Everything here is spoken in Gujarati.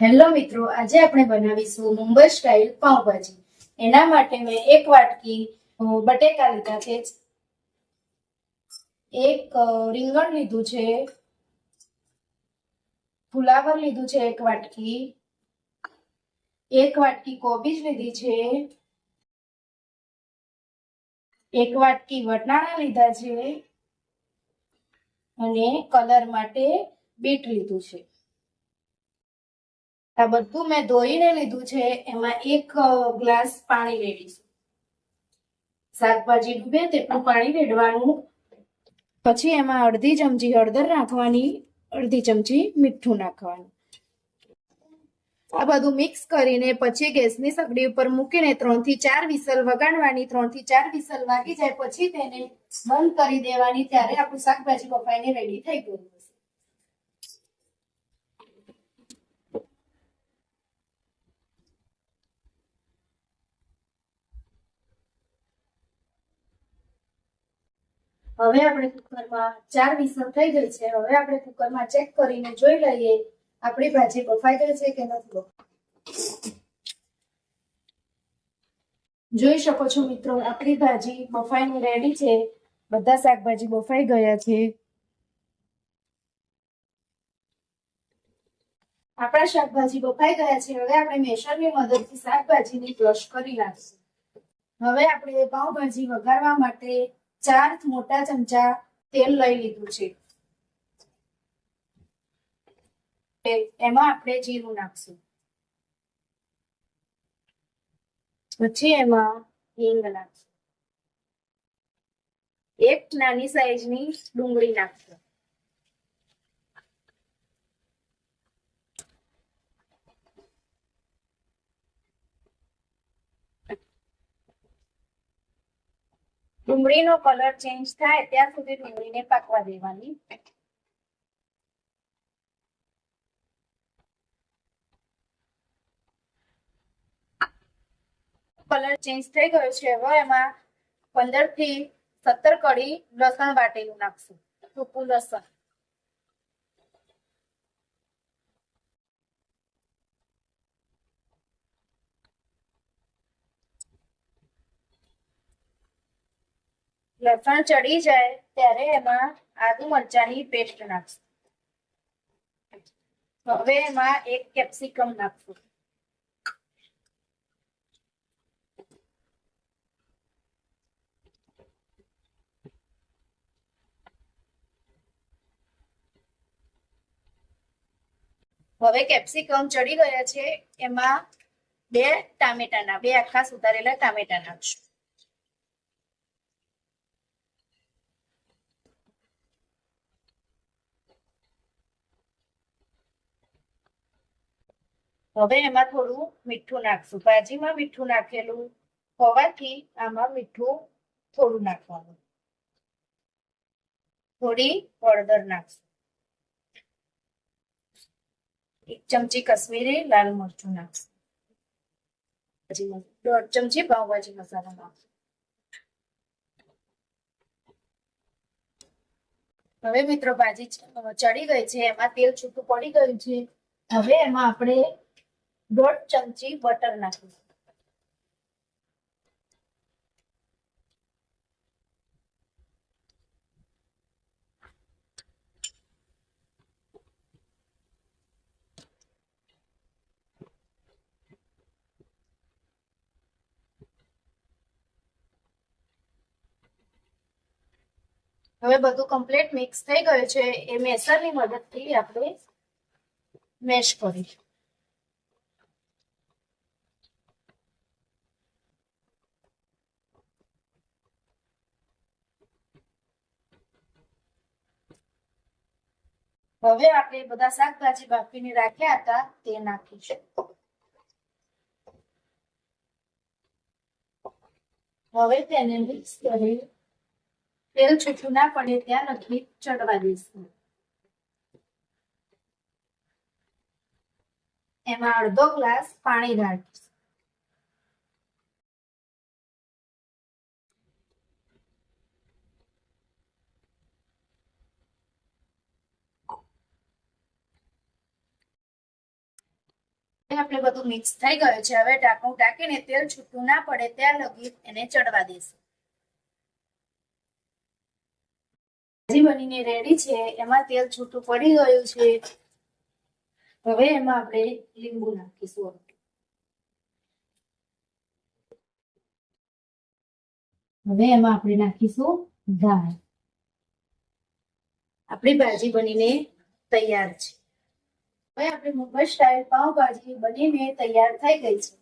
હેલો મિત્રો, આજે આપણે બનાવીશું મુંબઈ સ્ટાઇલ પાઉંભાજી. એના માટે મેં એક વાટકી બટેકા લીધા છે, એક રીંગણ લીધું છે, ફુલાવર લીધું છે એક વાટકી કોબીજ લીધી છે, એક વાટકી વટાણા લીધા છે અને કલર માટે બીટ લીધું છે. આ બધું મેં ધોઈને લીધું છે. એમાં એક ગ્લાસ પાણી રેડીશું. શાકભાજી ડૂબે તેટલું પાણી રેડવાનું. પછી એમાં અડધી ચમચી હળદર નાખવાની, અડધી ચમચી મીઠું નાખવાનું. આ બધું મિક્સ કરીને પછી ગેસની સગડી ઉપર મૂકીને 3 થી 4 વિસલ વગાડવાની. 3 થી 4 વિસલ વાગી જાય પછી તેને બંધ કરી દેવાની. ત્યારે આપણું શાકભાજી બફાઈને રેડી થઈ ગયું હશે. હવે આપણે કુકરમાં 4 વિસલ થઈ ગઈ છે. હવે આપણે કુકરમાં ચેક કરીને જોઈ લઈએ આપણી ભાજી બફાઈ ગઈ છે કે નથી. જોઈ શકો છો મિત્રો, આપણી ભાજી બફાઈને રેડી છે. બધા શાકભાજી બફાઈ ગયા છે. આપણા શાકભાજી બફાઈ ગયા છે. હવે આપણે મેશરની મદદથી શાકભાજીને ક્રશ કરી નાખીશું. હવે આપણે પાઉંભાજી વઘારવા માટે 4 મોટા ચમચા તેલ લઈ લીધું છે. એમાં આપણે જીરું નાખશું. પછી એમાં હિંગ નાખશું. એક નાની સાઈઝની ડુંગળી નાખશું. ડુંગળીનો કલર ચેન્જ થાય ત્યાં સુધી ડુંગળીને પાકવા દેવાની. કલર ચેન્જ થઈ ગયો છે. હવે એમાં 15 થી 17 કળી લસણ વાટેલું નાખશું. સૂકું લસણ. લસણ ચડી જાય ત્યારે એમાં આદુ મરચાંની પેસ્ટ નાખશું. હવે એમાં એક કેપ્સિકમ નાખશું. હવે કેપ્સિકમ ચડી ગયા છે. એમાં 2 આખા સુધારેલા ટામેટા નાખશું. હવે એમાં થોડું મીઠું નાખશું. ભાજીમાં મીઠું નાખેલું હોવાથી આમાં મીઠું થોડું નાખવાનું. થોડી હળદર નાખશું. 1 ચમચી કશ્મીરી લાલ મરચું નાખશું. 1.5 ચમચી પાઉંભાજી મસાલો નાખશું. હવે મિત્રો ભાજી ચડી ગઈ છે. એમાં તેલ છૂટું પડી ગયું છે. હવે એમાં આપણે 1.5 ચમચી બટર નાખીશું. હવે બધું કમ્પ્લીટ મિક્સ થઈ ગયું છે. એ મેસરની મદદથી આપણે મેશ કરીશું. હવે આપણે બધા શાકભાજી બાફીને રાખ્યા હતા તે નાખીશું. હવે તેને મિક્સ કરી તેલ છૂટું ના પડે ત્યાં લગી ચડવા દઈશું. એમાં અડધો ગ્લાસ પાણી નાખીશું. આપણે બધું મિક્સ થઈ ગયું છે. હવે ઢાંકણું ઢાંકીને તેલ છૂટું ના પડે ત્યાં લગી એને ચડવા દઈશું. ભાજી બનીને રેડી છે. એમાં તેલ છૂટું પડી ગયું છે. હવે એમાં આપણે લીંબુ નાખીશું. હવે એમાં આપણે નાખીશું દાળ. આપણી ભાજી બનીને તૈયાર છે. હવે આપણી મુંબઈ સ્ટાઇલ પાવભાજી બનીને તૈયાર થઈ ગઈ છે.